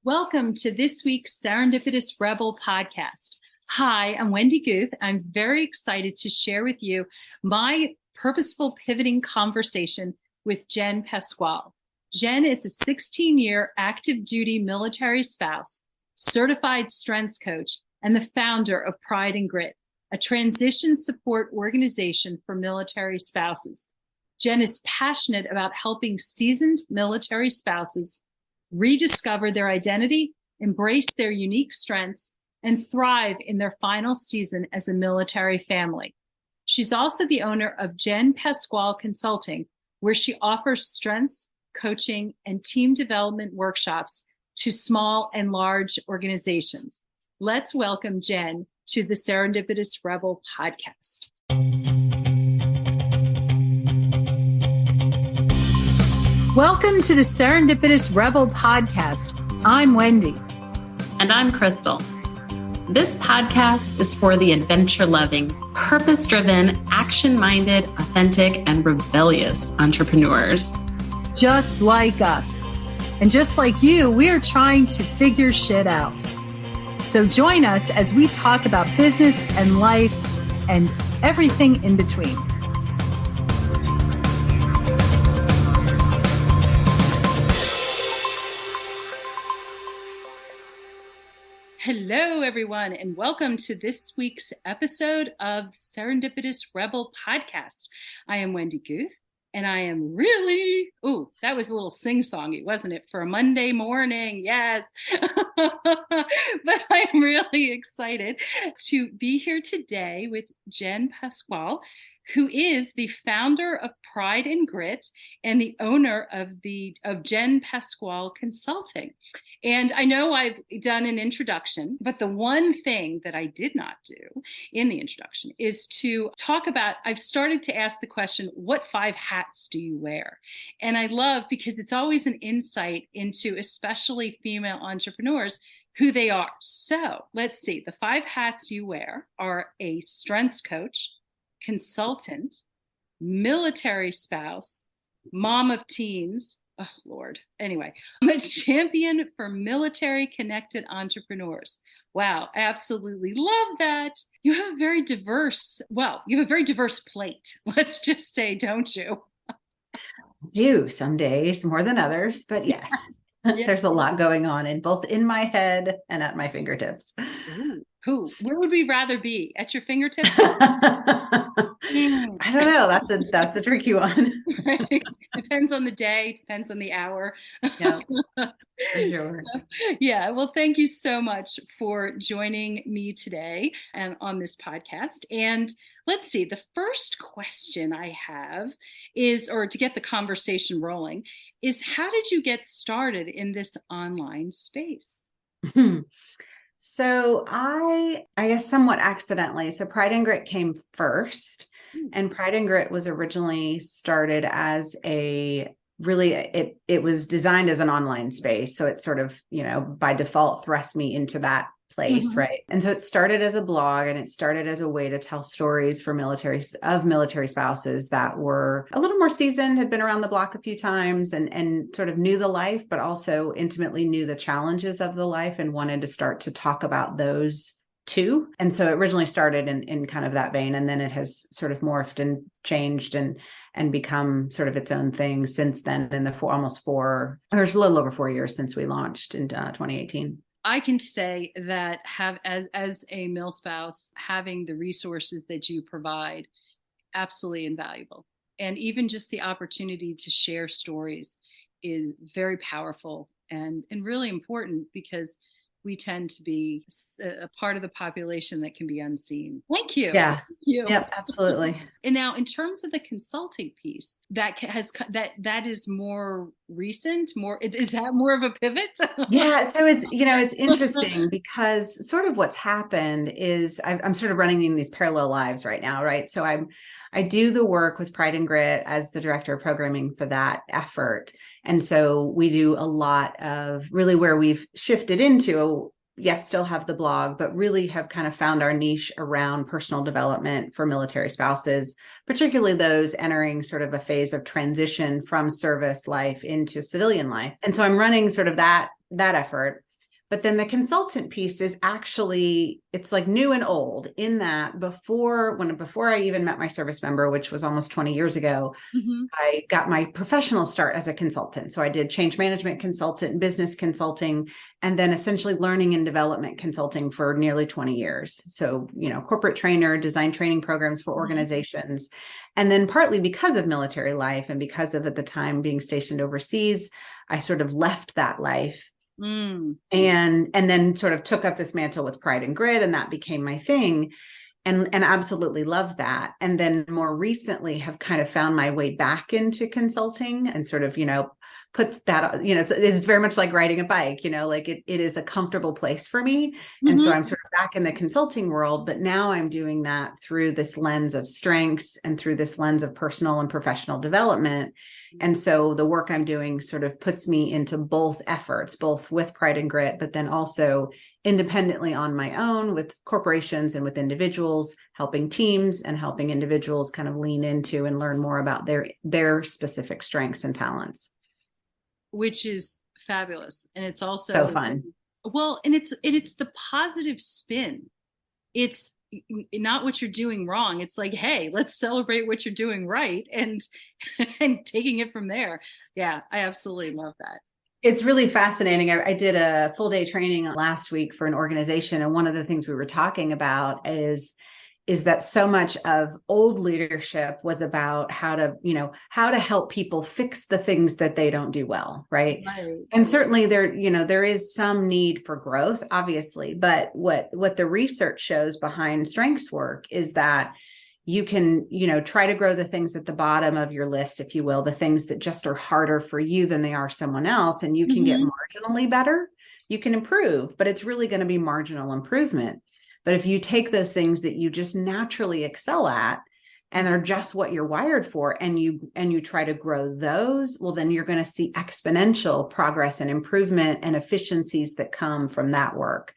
Welcome to this week's Serendipitous Rebel podcast. Hi, I'm Wendy Guth. I'm very excited to share with you my purposeful pivoting conversation with Jen Pasquale. Jen is a 16-year active duty military spouse, certified strengths coach, and the founder of Pride and Grit, a transition support organization for military spouses. Jen is passionate about helping seasoned military spouses rediscover their identity, embrace their unique strengths, and thrive in their final season as a military family. She's also the owner of Jen Pasquale Consulting, where she offers strengths, coaching, and team development workshops to small and large organizations. Let's welcome Jen to the Serendipitous Rebel podcast. Welcome to the Serendipitous Rebel podcast. I'm Wendy. And I'm Crystal. This podcast is for the adventure-loving, purpose-driven, action-minded, authentic, and rebellious entrepreneurs. Just like us. And just like you, we are trying to figure shit out. So join us as we talk about business and life and everything in between. Hello, everyone, and welcome to this week's episode of the Serendipitous Rebel podcast. I am Wendy Guth, and I am that was a little sing-songy, wasn't it, for a Monday morning? Yes. But I'm really excited to be here today with Jen Pasquale, who is the founder of Pride and Grit and the owner of Jen Pasquale Consulting. And I know I've done an introduction, but the one thing that I did not do in the introduction is to talk about, I've started to ask the question, what 5 hats do you wear? And I love, because it's always an insight into especially female entrepreneurs, who they are. So let's see, the 5 hats you wear are a strengths coach, consultant, military spouse, mom of teens. Oh, Lord. Anyway, I'm a champion for military connected entrepreneurs. Wow, I absolutely love that. You have a very diverse plate. Let's just say, don't you? Do some days more than others, but yes, yeah. There's a lot going on in my head and at my fingertips. Where would we rather be? At your fingertips? I don't know. That's a tricky one. Right. Depends on the day, depends on the hour. Yeah, for sure. Yeah. Well, thank you so much for joining me today and on this podcast. And let's see, the first question I have is, or to get the conversation rolling, is how did you get started in this online space? So I guess somewhat accidentally. So Pride and Grit came first, and Pride and Grit was originally started as it was designed as an online space. So it sort of, by default thrust me into that place. Mm-hmm. Right. And so it started as a blog, and it started as a way to tell stories for military spouses that were a little more seasoned, had been around the block a few times and sort of knew the life, but also intimately knew the challenges of the life and wanted to start to talk about those too. And so it originally started in kind of that vein, and then it has sort of morphed and changed and become sort of its own thing since then, in the there's a little over 4 years since we launched in 2018. I can say that as a mil spouse, having the resources that you provide, absolutely invaluable. And even just the opportunity to share stories is very powerful and really important, because we tend to be a part of the population that can be unseen. Thank you. Yeah. Thank you. Yep, absolutely. And now, in terms of the consulting piece, that is more recent. Is that more of a pivot? Yeah. So it's interesting, because sort of what's happened is I'm sort of running in these parallel lives right now, right? So I do the work with Pride and Grit as the director of programming for that effort. And so we do a lot of really where we've shifted into, yes, still have the blog, but really have kind of found our niche around personal development for military spouses, particularly those entering sort of a phase of transition from service life into civilian life. And so I'm running sort of that effort. But then the consultant piece is actually, it's like new and old in that before I even met my service member, which was almost 20 years ago, I got my professional start as a consultant. So I did change management consultant, business consulting, and then essentially learning and development consulting for nearly 20 years. So, corporate trainer, design training programs for organizations. And then partly because of military life and because of at the time being stationed overseas, I sort of left that life. And then sort of took up this mantle with Pride and Grit, and that became my thing, and absolutely love that. And then more recently have kind of found my way back into consulting and sort of, put that, it's very much like riding a bike, like it is a comfortable place for me. And so I'm sort of back in the consulting world, but now I'm doing that through this lens of strengths and through this lens of personal and professional development. And so the work I'm doing sort of puts me into both efforts, both with Pride and Grit, but then also independently on my own with corporations and with individuals, helping teams and helping individuals kind of lean into and learn more about their specific strengths and talents. Which is fabulous. And it's also so fun. Well, and it's the positive spin. It's not what you're doing wrong. It's like, hey, let's celebrate what you're doing right and taking it from there. Yeah, I absolutely love that. It's really fascinating. I did a full day training last week for an organization. And one of the things we were talking about is that so much of old leadership was about how to help people fix the things that they don't do well. Right. And certainly there is some need for growth, obviously, but what the research shows behind strengths work is that you can, try to grow the things at the bottom of your list, if you will, the things that just are harder for you than they are someone else. And you can get marginally better, you can improve, but it's really going to be marginal improvement. But if you take those things that you just naturally excel at and they're just what you're wired for, and you try to grow those, well, then you're going to see exponential progress and improvement and efficiencies that come from that work.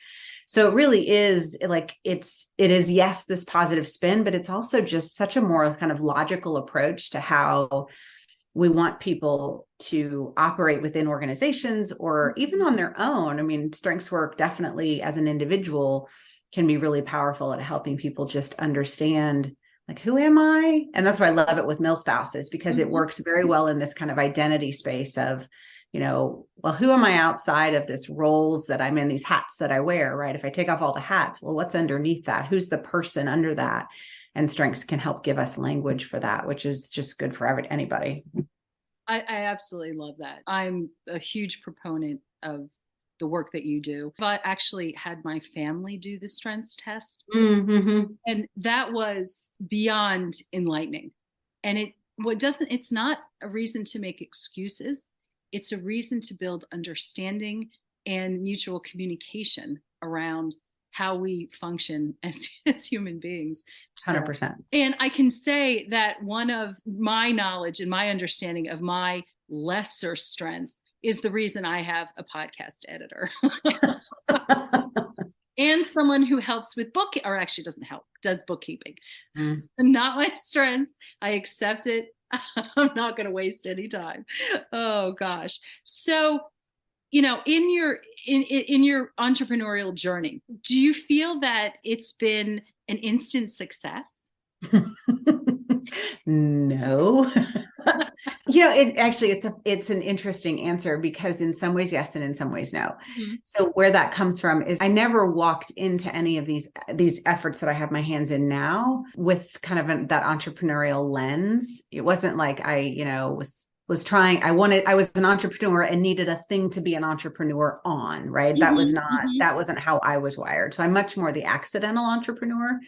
So it really is like, it is, yes, this positive spin, but it's also just such a more kind of logical approach to how we want people to operate within organizations or even on their own. I mean, strengths work definitely as an individual can be really powerful at helping people just understand, like, who am I? And that's why I love it with MilSpouses, because it works very well in this kind of identity space of, well, who am I outside of this roles that I'm in, these hats that I wear, right? If I take off all the hats, well, what's underneath that? Who's the person under that? And strengths can help give us language for that, which is just good for anybody. I absolutely love that. I'm a huge proponent of the work that you do. I actually had my family do the strengths test. And that was beyond enlightening. And it's not a reason to make excuses. It's a reason to build understanding and mutual communication around how we function as human beings. 100%. And I can say that one of my knowledge and my understanding of my lesser strengths is the reason I have a podcast editor and someone who helps with or actually doesn't help, does bookkeeping. Not my strengths. I accept it. I'm not going to waste any time. Oh gosh. So, in your entrepreneurial journey, do you feel that it's been an instant success? No. It's an interesting answer, because in some ways, yes, and in some ways, no. So where that comes from is I never walked into any of these efforts that I have my hands in now with kind of that entrepreneurial lens. It wasn't like I, was trying, I was an entrepreneur and needed a thing to be an entrepreneur on, right? That wasn't how I was wired. So I'm much more the accidental entrepreneur.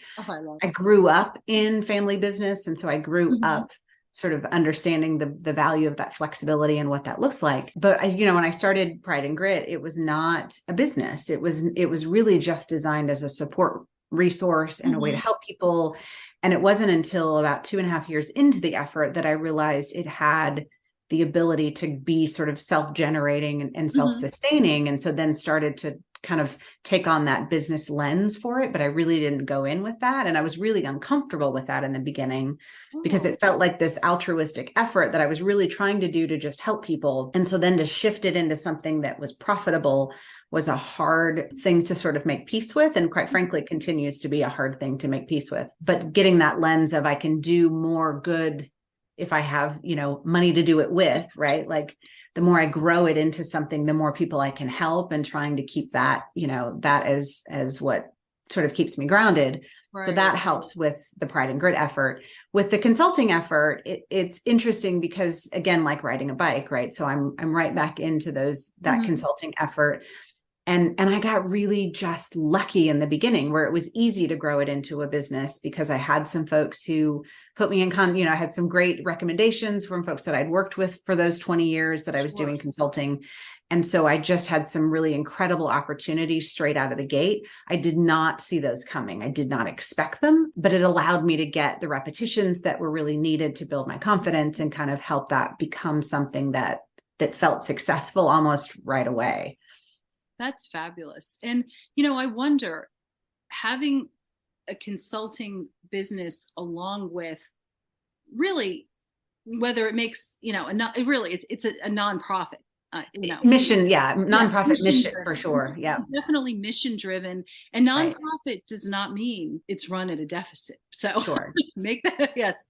I grew up in family business. And so I grew up sort of understanding the value of that flexibility and what that looks like. But when I started Pride and Grit, it was not a business. It was really just designed as a support resource and a way to help people. And it wasn't until about 2.5 years into the effort that I realized it had the ability to be sort of self-generating and self-sustaining. And so then started to kind of take on that business lens for it, but I really didn't go in with that. And I was really uncomfortable with that in the beginning because it felt like this altruistic effort that I was really trying to do to just help people. And so then to shift it into something that was profitable was a hard thing to sort of make peace with. And quite frankly, continues to be a hard thing to make peace with. But getting that lens of I can do more good if I have, money to do it with, right? Like the more I grow it into something, the more people I can help, and trying to keep that, that as what sort of keeps me grounded. Right. So that helps with the Pride and Grit effort. With the consulting effort, it's interesting because, again, like riding a bike, right? So I'm right back into that consulting effort. And I got really just lucky in the beginning where it was easy to grow it into a business because I had some folks who put me in I had some great recommendations from folks that I'd worked with for those 20 years that I was doing consulting. And so I just had some really incredible opportunities straight out of the gate. I did not see those coming. I did not expect them, but it allowed me to get the repetitions that were really needed to build my confidence and kind of help that become something that felt successful almost right away. That's fabulous. And, I wonder, having a consulting business along with really, whether it makes, it's a nonprofit, mission. Yeah. Nonprofit mission for sure. Yeah. Definitely mission driven, and nonprofit does not mean it's run at a deficit. So sure. Make that. Yes.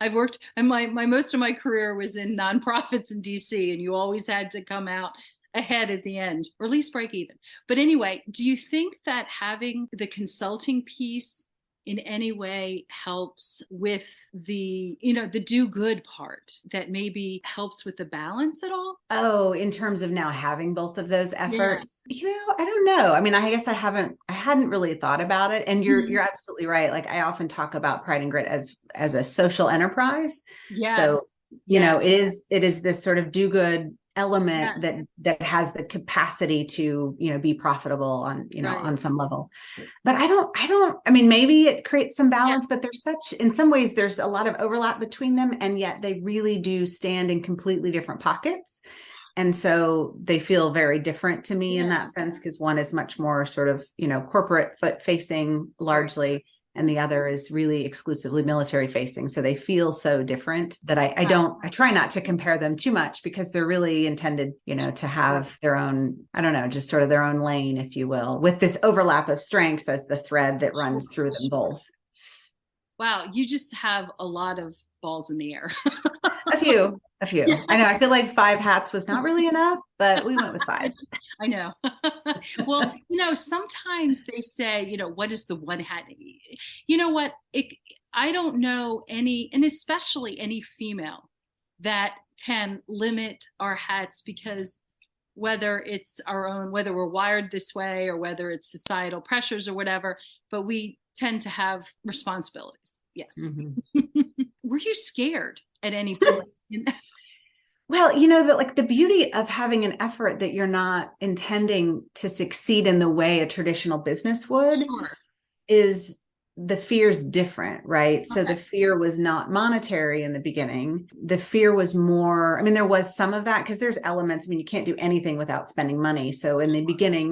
I've worked, and my most of my career was in nonprofits in DC, and you always had to come out ahead at the end, or at least break even. But anyway, do you think that having the consulting piece in any way helps with the do good part, that maybe helps with the balance at all? Oh, in terms of now having both of those efforts, I don't know. I mean, I guess I hadn't really thought about it. And you're absolutely right. Like I often talk about Pride and Grit as a social enterprise. Yes. So, it is this sort of do good element that has the capacity to be profitable on on some level. But I mean, maybe it creates some balance, but in some ways there's a lot of overlap between them, and yet they really do stand in completely different pockets. And so they feel very different to me in that sense, because one is much more sort of corporate foot facing largely, and the other is really exclusively military facing. So they feel so different that I try not to compare them too much, because they're really intended, to have their own, I don't know, just sort of their own lane, if you will, with this overlap of strengths as the thread that runs through them both. Wow. You just have a lot of balls in the air. A few. Yes. I know. I feel like 5 hats was not really enough, but we went with 5. I know. Well, sometimes they say, what is the one hat? You know what? I don't know any, and especially any female, that can limit our hats, because whether it's our own, whether we're wired this way or whether it's societal pressures or whatever, but we tend to have responsibilities. Yes. Mm-hmm. Were you scared at any point? Well, the beauty of having an effort that you're not intending to succeed in the way a traditional business would is the fear's different, right? Okay. So the fear was not monetary in the beginning. The fear was more, I mean, there was some of that, because there's elements, I mean, you can't do anything without spending money. So in the beginning,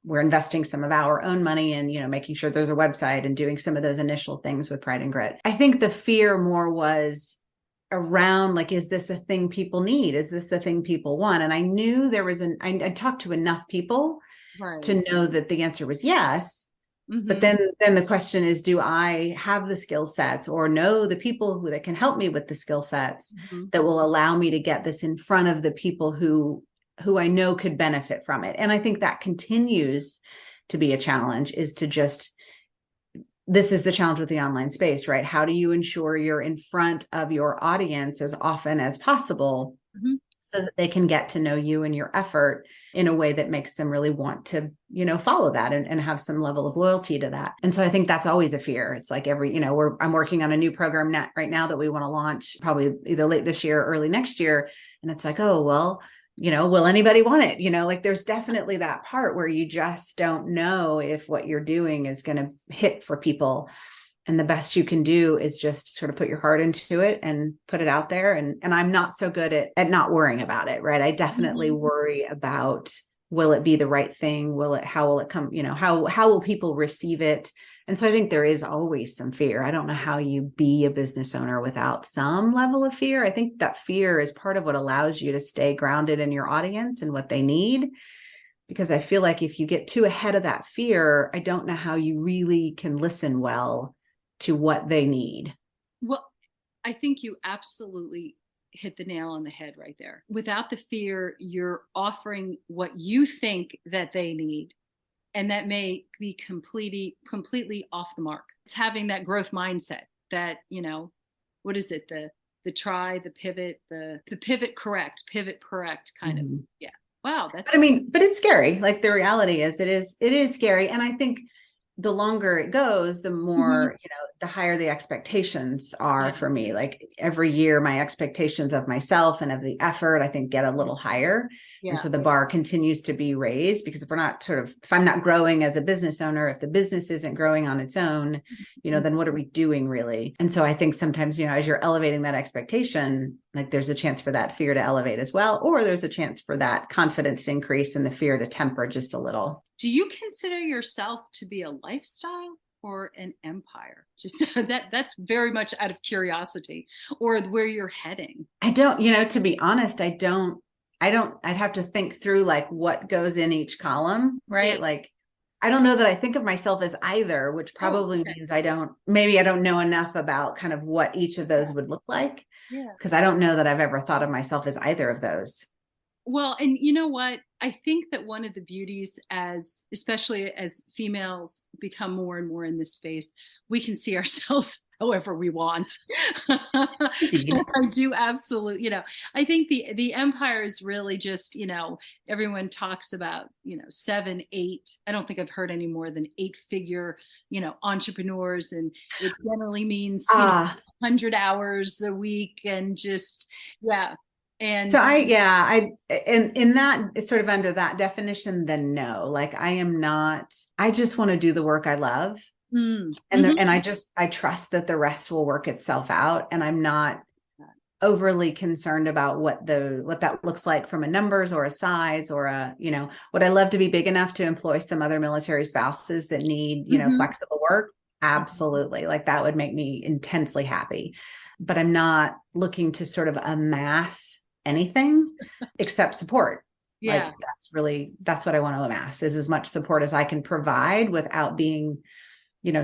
we're investing some of our own money and, making sure there's a website and doing some of those initial things with Pride and Grit. I think the fear more was around, like, is this a thing people need? Is this the thing people want? And I knew there was I talked to enough people to know that the answer was yes. Mm-hmm. But then the question is, do I have the skill sets, or know the people that can help me with the skill sets that will allow me to get this in front of the people who I know could benefit from it? And I think that continues to be a challenge, is to just, this is the challenge with the online space, right? How do you ensure you're in front of your audience as often as possible, so that they can get to know you and your effort in a way that makes them really want to, follow that and have some level of loyalty to that. And so I think that's always a fear. It's like I'm working on a new program right now that we want to launch probably either late this year or early next year. And it's like, oh, well, will anybody want it? There's definitely that part where you just don't know if what you're doing is going to hit for people. And the best you can do is just sort of put your heart into it and put it out there. And I'm not so good at not worrying about it, right? I definitely worry about will it be the right thing? How will it come? How will people receive it? And so I think there is always some fear. I don't know how you be a business owner without some level of fear. I think that fear is part of what allows you to stay grounded in your audience and what they need. Because I feel like if you get too ahead of that fear, I don't know how you really can listen well to what they need. Well, I think you absolutely hit the nail on the head right there. Without the fear, you're offering what you think that they need. And that may be completely off the mark. It's having that growth mindset that, what is it? The try, the pivot, the pivot correct kind of. Yeah. Wow. But it's scary. Like the reality is it is scary. And I think the longer it goes, the more, the higher the expectations are for me. Like every year, my expectations of myself and of the effort, I think, get a little higher. Yeah. And so the bar continues to be raised, because if I'm not growing as a business owner, if the business isn't growing on its own, then what are we doing really? And so I think sometimes, as you're elevating that expectation, like there's a chance for that fear to elevate as well, or there's a chance for that confidence to increase and the fear to temper just a little. Do you consider yourself to be a lifestyle or an empire? Just that's very much out of curiosity, or where you're heading. I don't, to be honest, I'd have to think through like what goes in each column, right? Yeah. Like, I don't know that I think of myself as either, which probably means I don't know enough about kind of what each of those would look like. Yeah. Because I don't know that I've ever thought of myself as either of those. Well, and you know what? I think that one of the beauties, especially as females become more and more in this space, we can see ourselves however we want. I do absolutely, I think the empire is really just, everyone talks about, 7, 8. I don't think I've heard any more than 8-figure, entrepreneurs. And it generally means 100 hours a week and just, yeah. And so in that sort of under that definition, then no, like I just want to do the work I love. And I trust that the rest will work itself out. And I'm not overly concerned about what that looks like from a numbers or a size or would I love to be big enough to employ some other military spouses that need, flexible work? Absolutely. Like that would make me intensely happy, but I'm not looking to sort of amass anything except support. Yeah. Like that's what I want to amass, is as much support as I can provide without being,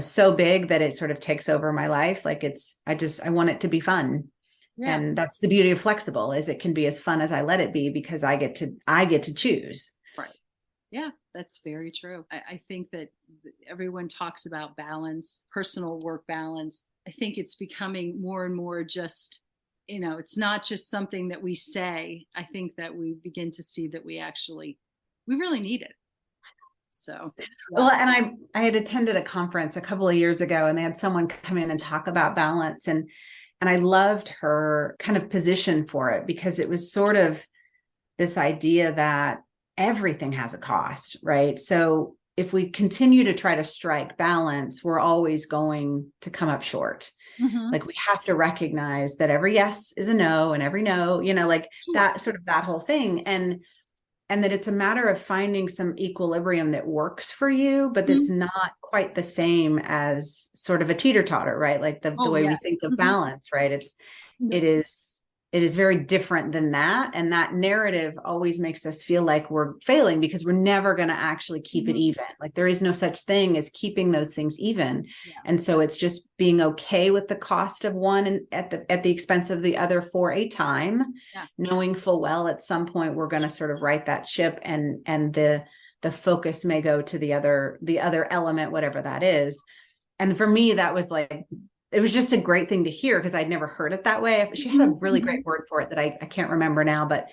so big that it sort of takes over my life. Like I want it to be fun. Yeah. And that's the beauty of flexible, is it can be as fun as I let it be, because I get to choose. Right. Yeah, that's very true. I think that everyone talks about balance, personal work balance. I think it's becoming more and more just, it's not just something that we say. I think that we begin to see that we really need it. So, yeah. Well, and I had attended a conference a couple of years ago, and they had someone come in and talk about balance, and I loved her kind of position for it, because it was sort of this idea that everything has a cost, right? So if we continue to try to strike balance, we're always going to come up short. Mm-hmm. Like we have to recognize that every yes is a no, and every no, like that sort of that whole thing. And that it's a matter of finding some equilibrium that works for you, but that's not quite the same as sort of a teeter-totter, right? Like the way we think of balance, right? It is very different than that. And that narrative always makes us feel like we're failing, because we're never going to actually keep it even. Like there is no such thing as keeping those things even. Yeah. And so it's just being okay with the cost of one and at the expense of the other for a time, knowing full well at some point we're going to sort of right that ship, and the focus may go to the other element, whatever that is. And for me, that was like, it was just a great thing to hear, because I'd never heard it that way. She had a really great word for it that I can't remember now, but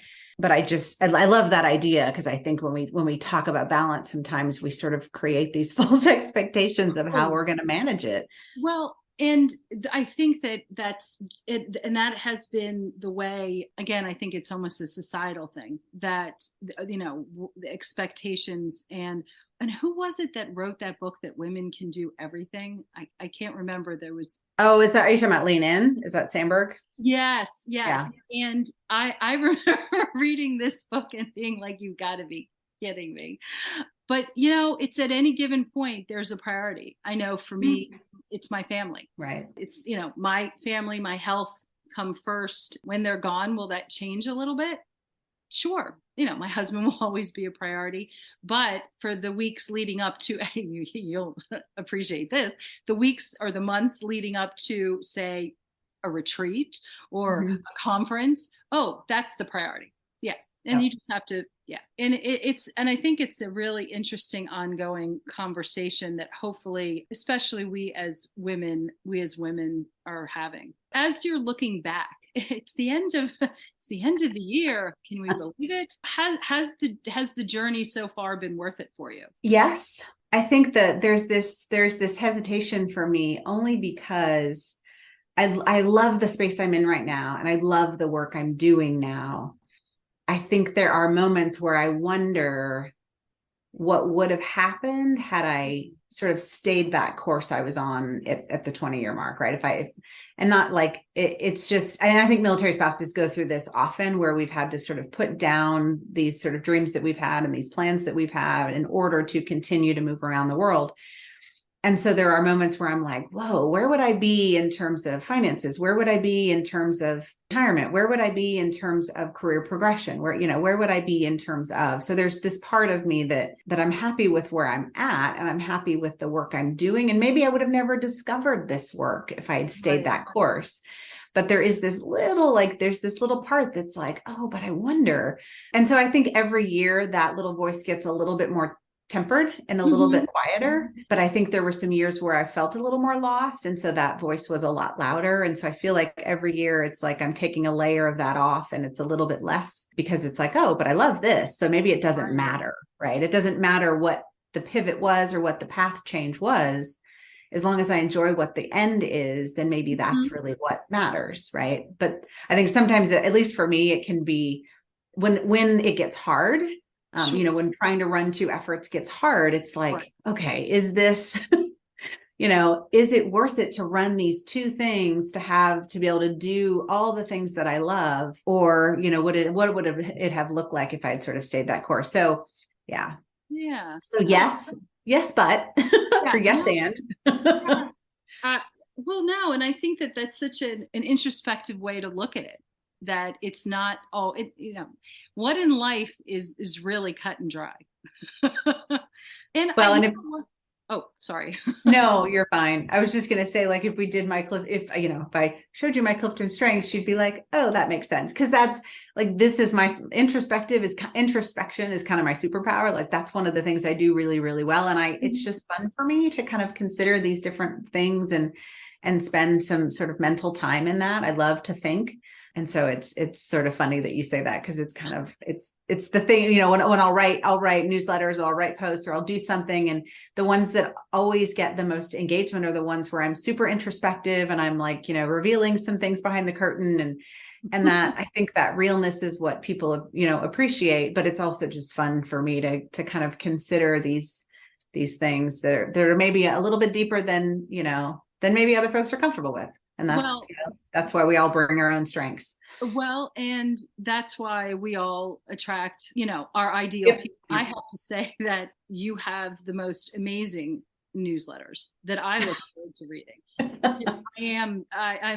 I love that idea, because I think when we talk about balance, sometimes we sort of create these false expectations of how we're going to manage it. Well, and I think that's it, and that has been the way. Again, I think it's almost a societal thing that the expectations and who was it that wrote that book that women can do everything? I can't remember. There was. Oh, are you talking about Lean In? Is that Sandberg? Yes. Yeah. And I remember reading this book and being like, you've got to be kidding me. But, it's at any given point, there's a priority. I know for me, it's my family. Right. It's, my family, my health come first. When they're gone, will that change a little bit? Sure. My husband will always be a priority, but for the weeks leading up to, you'll appreciate this, the weeks or the months leading up to, say, a retreat or a conference, that's the priority. Yeah. And you just have to, and and I think it's a really interesting ongoing conversation that hopefully, especially we as women are having. As you're looking back, it's the end of the year. Can we believe it? Has the journey so far been worth it for you? Yes. I think that there's this hesitation for me only because I love the space I'm in right now, and I love the work I'm doing now. I think there are moments where I wonder what would have happened had I sort of stayed that course I was on at the 20-year mark, right? And not like it's just, and I think military spouses go through this often, where we've had to sort of put down these sort of dreams that we've had and these plans that we've had in order to continue to move around the world. And so there are moments where I'm like, whoa, where would I be in terms of finances? Where would I be in terms of retirement? Where would I be in terms of career progression? Where would I be in terms of, so there's this part of me that I'm happy with where I'm at, and I'm happy with the work I'm doing. And maybe I would have never discovered this work if I had stayed that course. But there is this there's this little part that's like, oh, but I wonder. And so I think every year that little voice gets a little bit more tempered and a little bit quieter. But I think there were some years where I felt a little more lost. And so that voice was a lot louder. And so I feel like every year it's like I'm taking a layer of that off, and it's a little bit less, because it's like, oh, but I love this. So maybe it doesn't matter, right? It doesn't matter what the pivot was or what the path change was. As long as I enjoy what the end is, then maybe that's really what matters, right? But I think sometimes, at least for me, it can be when it gets hard. When trying to run two efforts gets hard, it's like, okay, is this, is it worth it to run these two things to be able to do all the things that I love? Or, what would it have looked like if I had sort of stayed that course? So, yeah. Yeah. So yes, but, or yes, and. Well, no. And I think that that's such an introspective way to look at it. That it's not what in life is really cut and dry. Sorry. No, you're fine. I was just going to say, like, if we did if I showed you my Clifton strengths, she'd be like, oh, that makes sense. Cause that's like, this is my introspection is kind of my superpower. Like, that's one of the things I do really, really well. And it's just fun for me to kind of consider these different things and spend some sort of mental time in that. I love to think. And so it's sort of funny that you say that, because it's kind of, it's the thing, when I'll write newsletters, or I'll write posts, or I'll do something. And the ones that always get the most engagement are the ones where I'm super introspective, and I'm like, revealing some things behind the curtain, and that I think that realness is what people, appreciate. But it's also just fun for me to kind of consider these things that are maybe a little bit deeper than maybe other folks are comfortable with. And that's why we all bring our own strengths. Well, and that's why we all attract, our ideal people. I have to say that you have the most amazing newsletters that I look forward to reading. I'm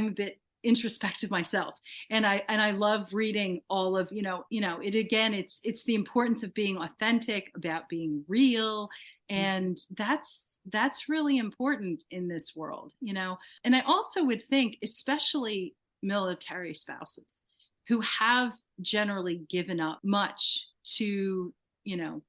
a bit introspective myself, and I love reading all of it. Again, it's the importance of being authentic, about being real, and that's really important in this world. And I also would think, especially military spouses who have generally given up much to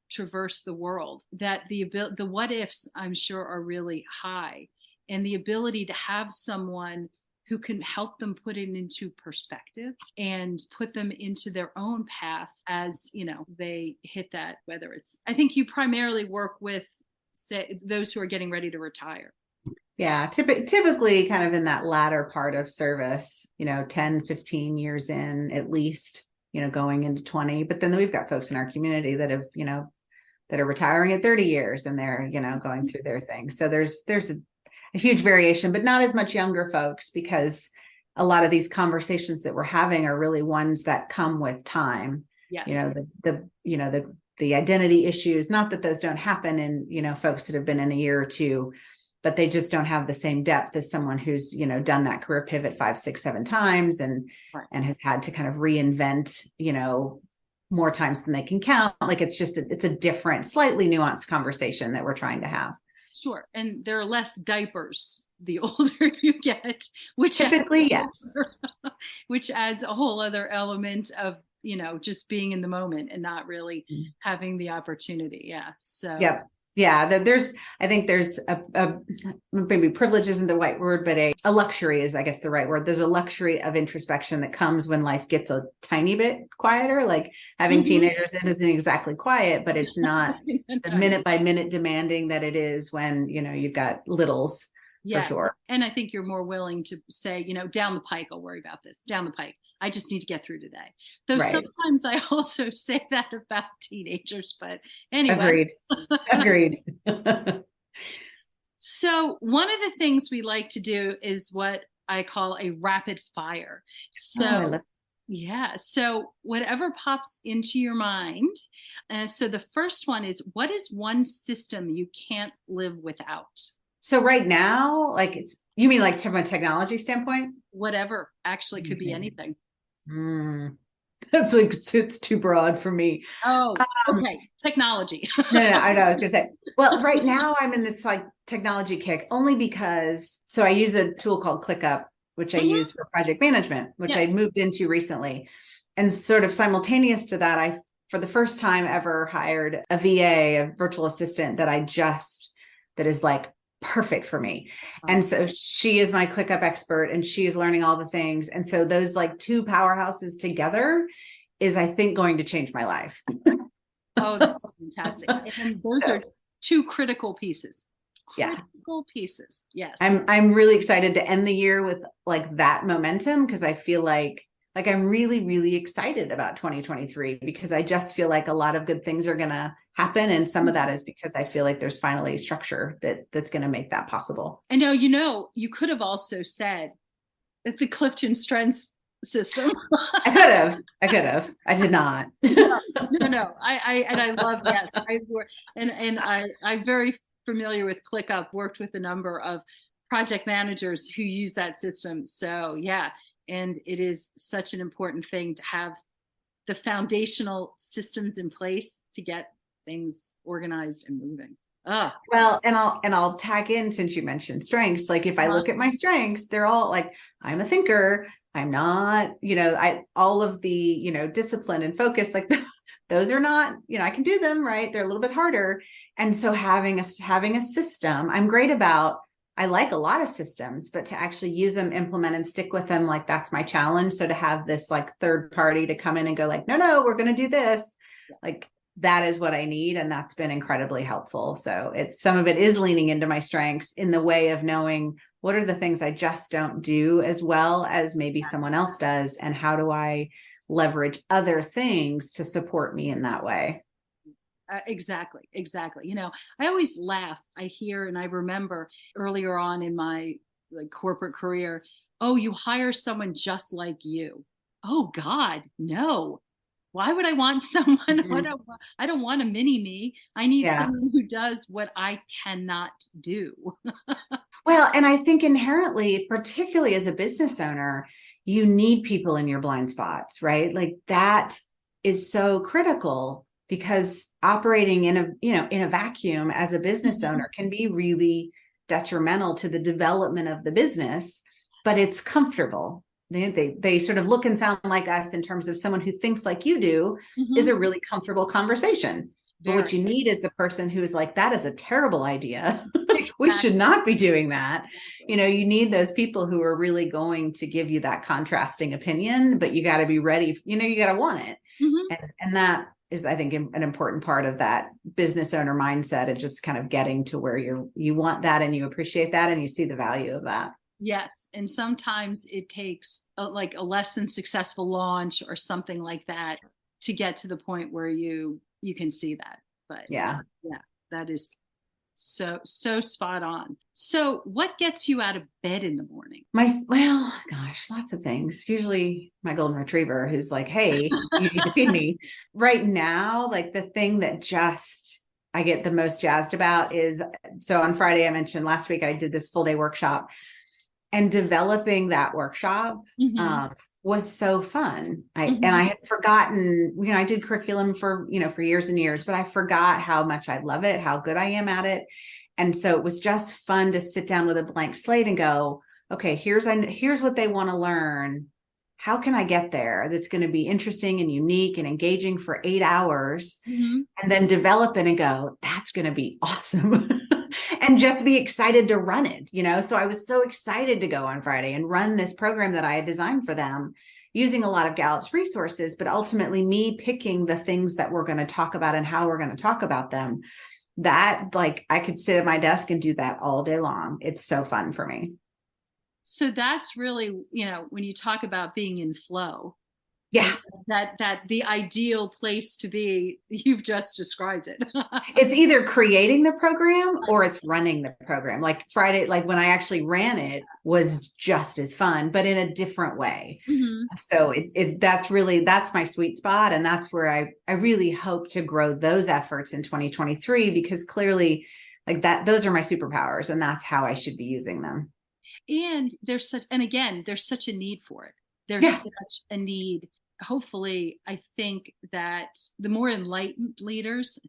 traverse the world, that the what ifs, I'm sure, are really high, and the ability to have someone who can help them put it into perspective and put them into their own path as, they hit that, whether it's, I think you primarily work with, say, those who are getting ready to retire. Yeah, typically kind of in that latter part of service, 10, 15 years in at least, going into 20. But then we've got folks in our community that have, that are retiring at 30 years, and they're, going through their thing. So there's a huge variation, but not as much younger folks, because a lot of these conversations that we're having are really ones that come with time. Yes. The the identity issues, not that those don't happen in, folks that have been in a year or two, but they just don't have the same depth as someone who's, done that career pivot 5, 6, 7 times and has had to kind of reinvent, more times than they can count. Like it's a different, slightly nuanced conversation that we're trying to have. Sure. And there are less diapers the older you get, which typically, yes, which adds a whole other element of, just being in the moment and not really having the opportunity. Yeah. So, yeah, I think there's a maybe privilege isn't the right word, but a luxury is, I guess, the right word. There's a luxury of introspection that comes when life gets a tiny bit quieter. Like having teenagers, it isn't exactly quiet, but it's not the minute by minute demanding that it is when, you've got littles. Yes. For sure. And I think you're more willing to say, down the pike, I'll worry about this. Down the pike. I just need to get through today. Though sometimes I also say that about teenagers, but anyway. Agreed. So one of the things we like to do is what I call a rapid fire. So so whatever pops into your mind. So the first one is, what is one system you can't live without? So right now, you mean like from a technology standpoint? Whatever, actually could be anything. That's it's too broad for me. Oh, okay. Technology. no, I know. I was going to say, well, right now I'm in this technology kick only because, so I use a tool called ClickUp, which I use for project management, which I moved into recently. And sort of simultaneous to that, I, for the first time ever, hired a VA, a virtual assistant that is perfect for me. And so she is my ClickUp expert and she is learning all the things. And so those two powerhouses together is, I think, going to change my life. Oh, that's fantastic. And those are two critical pieces. Critical pieces. Yes. I'm really excited to end the year with that momentum, because I feel like I'm really, really excited about 2023, because I just feel like a lot of good things are going to happen. And some of that is because I feel like there's finally a structure that's going to make that possible. And now, you could have also said that the Clifton Strengths system. I could have. I did not. No. I love that. I'm very familiar with ClickUp, worked with a number of project managers who use that system. So and it is such an important thing to have the foundational systems in place to get things organized and moving. Well, and I'll tag in, since you mentioned strengths. If I look at my strengths, they're all I'm a thinker. I'm not, all of the, discipline and focus, those are not, I can do them, right? They're a little bit harder. And so having a system, I'm great about. I like a lot of systems, but to actually use them, implement, and stick with them, that's my challenge. So to have this third party to come in and go no, we're going to do this, that is what I need. And that's been incredibly helpful. So some of it is leaning into my strengths in the way of knowing what are the things I just don't do as well as maybe someone else does, and how do I leverage other things to support me in that way. Exactly. I always laugh. I hear, and I remember earlier on in my corporate career, oh, you hire someone just like you. Oh God, no. Why would I want someone? I don't want a mini me. I need someone who does what I cannot do. Well, and I think inherently, particularly as a business owner, you need people in your blind spots, right? That is so critical, because operating in a vacuum as a business owner can be really detrimental to the development of the business, but it's comfortable. They sort of look and sound like us in terms of someone who thinks like you do is a really comfortable conversation. But what you need is the person who is that is a terrible idea. We should not be doing that. You need those people who are really going to give you that contrasting opinion, but you got to be ready. You got to want it. And that is, I think, an important part of that business owner mindset, of just kind of getting to where you want that and you appreciate that and you see the value of that. Yes. And sometimes it takes a less than successful launch or something like that to get to the point where you can see that. But that is So spot on. So what gets you out of bed in the morning? Well, gosh, lots of things. Usually my golden retriever who's like, hey, you need to feed me. Right now, like the thing that just I get the most jazzed about is, so on Friday, I mentioned last week, I did this full day workshop, and developing that workshop was so fun. And I had forgotten, I did curriculum for years and years, but I forgot how much I love it, how good I am at it. And so it was just fun to sit down with a blank slate and go, okay, here's what they want to learn. How can I get there? That's going to be interesting and unique and engaging for 8 hours, and then develop it and go, that's going to be awesome. And just be excited to run it, So I was so excited to go on Friday and run this program that I had designed for them using a lot of Gallup's resources, but ultimately me picking the things that we're going to talk about and how we're going to talk about them. That, like, I could sit at my desk and do that all day long. It's so fun for me. So that's really, when you talk about being in flow, yeah, that the ideal place to be, you've just described it. It's either creating the program or it's running the program. Like Friday, like when I actually ran it, was just as fun, but in a different way. So that's my sweet spot. And that's where I really hope to grow those efforts in 2023, because clearly like those are my superpowers and that's how I should be using them. And there's such a need for it. There's such a need. Hopefully, I think that the more enlightened leaders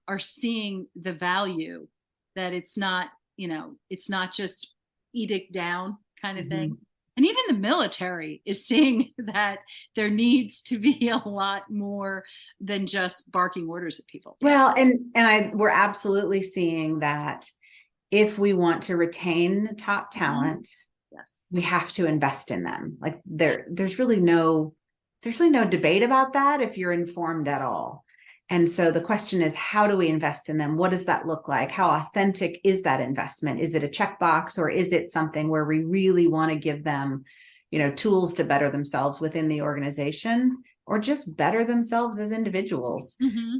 are seeing the value, that it's not just edict down kind of thing. And even the military is seeing that there needs to be a lot more than just barking orders at people. Well, we're absolutely seeing that if we want to retain top talent, yes, we have to invest in them. Like there's really no debate about that if you're informed at all. And so the question is, how do we invest in them? What does that look like? How authentic is that investment? Is it a checkbox, or is it something where we really want to give them, tools to better themselves within the organization, or just better themselves as individuals?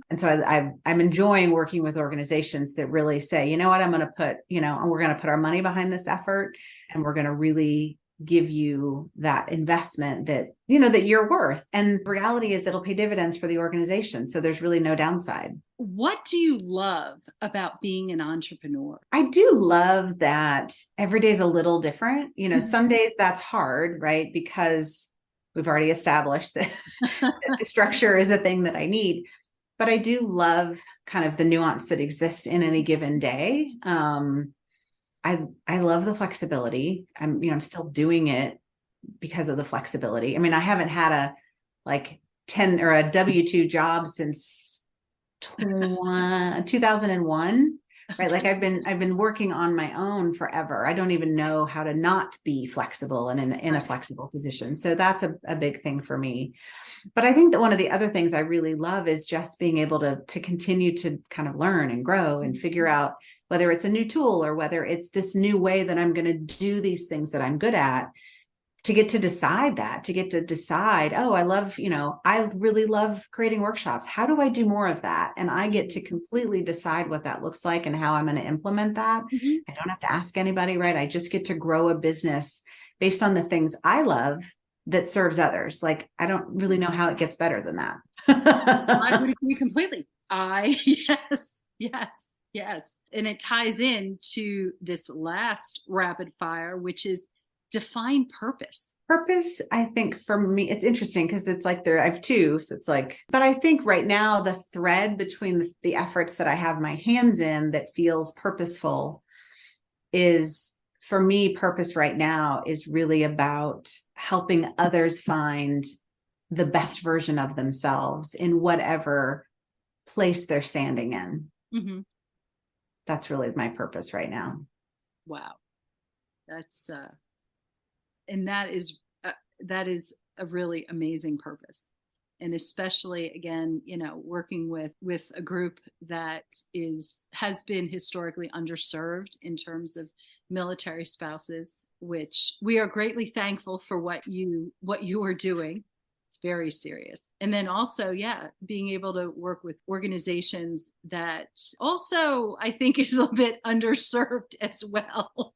And so I'm enjoying working with organizations that really say, you know what, we're going to put our money behind this effort, and we're going to really give you that investment that you're worth. And the reality is it'll pay dividends for the organization. So there's really no downside. What do you love about being an entrepreneur? I do love that every day is a little different. Some days that's hard, right? Because we've already established that the structure is a thing that I need. But I do love kind of the nuance that exists in any given day. I love the flexibility. I'm still doing it because of the flexibility. I mean, I haven't had a 10 or a W-2 job since 2001, right? Like I've been working on my own forever. I don't even know how to not be flexible and in a flexible position. So that's a big thing for me. But I think that one of the other things I really love is just being able to continue to kind of learn and grow and figure out whether it's a new tool or whether it's this new way that I'm going to do these things that I'm good at, to get to decide, oh, I really love creating workshops. How do I do more of that? And I get to completely decide what that looks like and how I'm going to implement that. I don't have to ask anybody, right? I just get to grow a business based on the things I love that serves others. Like, I don't really know how it gets better than that. I would agree completely. Yes. And it ties into this last rapid fire, which is define purpose. Purpose, I think for me, it's interesting because it's like I have two. So it's like, but I think right now the thread between the efforts that I have my hands in that feels purposeful is, for me, purpose right now is really about helping others find the best version of themselves in whatever place they're standing in. That's really my purpose right now. Wow. That's, and that is a really amazing purpose. And especially, again, working with a group that has been historically underserved in terms of military spouses, which we are greatly thankful for what you are doing. It's very serious. And then also, being able to work with organizations that also I think is a bit underserved as well.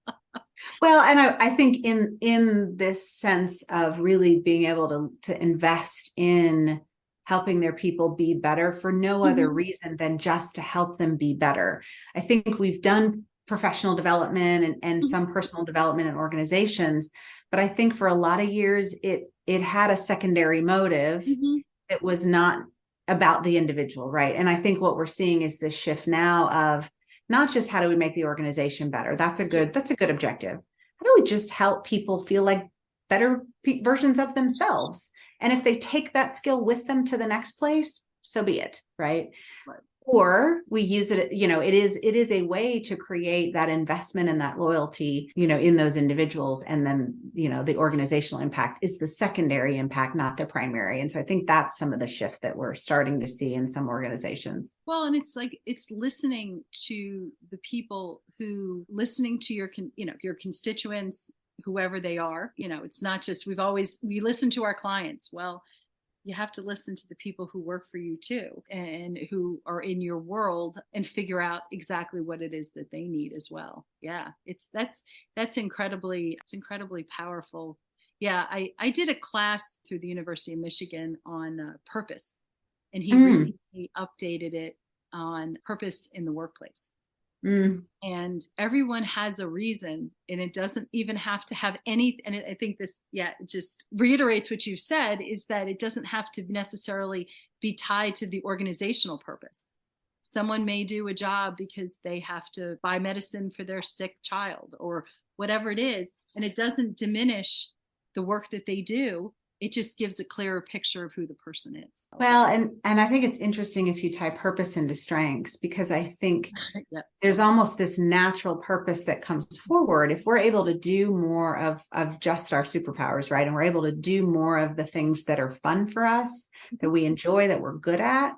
Well, and I think in this sense of really being able to invest in helping their people be better for no other reason than just to help them be better. I think we've done professional development and some personal development in organizations, but I think for a lot of years it had a secondary motive that was not about the individual, right? And I think what we're seeing is this shift now of not just how do we make the organization better. That's a good objective. How do we just help people feel like better versions of themselves? And if they take that skill with them to the next place, so be it, right? Or we use it, it is a way to create that investment and that loyalty, in those individuals. And then, the organizational impact is the secondary impact, not the primary. And so I think that's some of the shift that we're starting to see in some organizations. Well, and it's listening to the people listening to your constituents, whoever they are. It's not just, we listen to our clients. Well, you have to listen to the people who work for you too, and who are in your world, and figure out exactly what it is that they need as well. Yeah, that's incredibly powerful. Yeah, I did a class through the University of Michigan on purpose, and he really updated it on purpose in the workplace. And everyone has a reason, and it doesn't even have to have any, and I think this, it just reiterates what you said, is that it doesn't have to necessarily be tied to the organizational purpose. Someone may do a job because they have to buy medicine for their sick child or whatever it is, and it doesn't diminish the work that they do. It just gives a clearer picture of who the person is. Well, and I think it's interesting if you tie purpose into strengths, because I think there's almost this natural purpose that comes forward if we're able to do more of just our superpowers, right? And we're able to do more of the things that are fun for us, that we enjoy, that we're good at.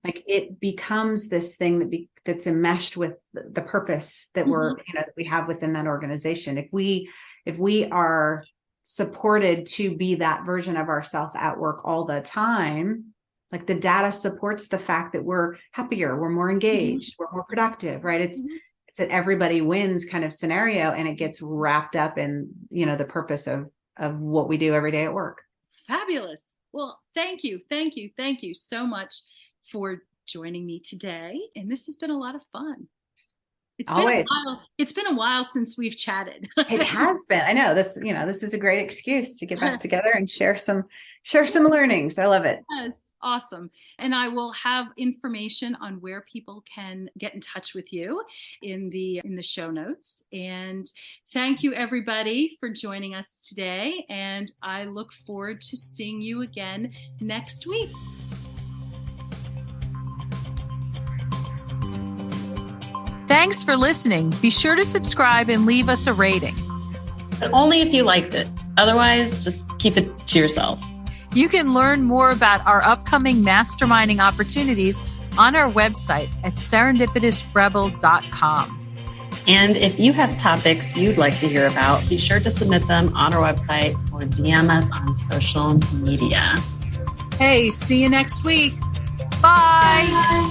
Like it becomes this thing that's enmeshed with the purpose that that we have within that organization. If we are supported to be that version of ourselves at work all the time, like the data supports the fact that we're happier, we're more engaged, we're more productive, right? It's an everybody wins kind of scenario, and it gets wrapped up in the purpose of what we do every day at work. Fabulous. Well, thank you so much for joining me today, and this has been a lot of fun. It's been a while since we've chatted. It has been. I know this is a great excuse to get back together and share some learnings. I love it. Yes. Awesome. And I will have information on where people can get in touch with you in the show notes. And thank you everybody for joining us today. And I look forward to seeing you again next week. Thanks for listening. Be sure to subscribe and leave us a rating. But only if you liked it. Otherwise, just keep it to yourself. You can learn more about our upcoming masterminding opportunities on our website at serendipitousrebel.com. And if you have topics you'd like to hear about, be sure to submit them on our website or DM us on social media. Hey, see you next week. Bye. Bye.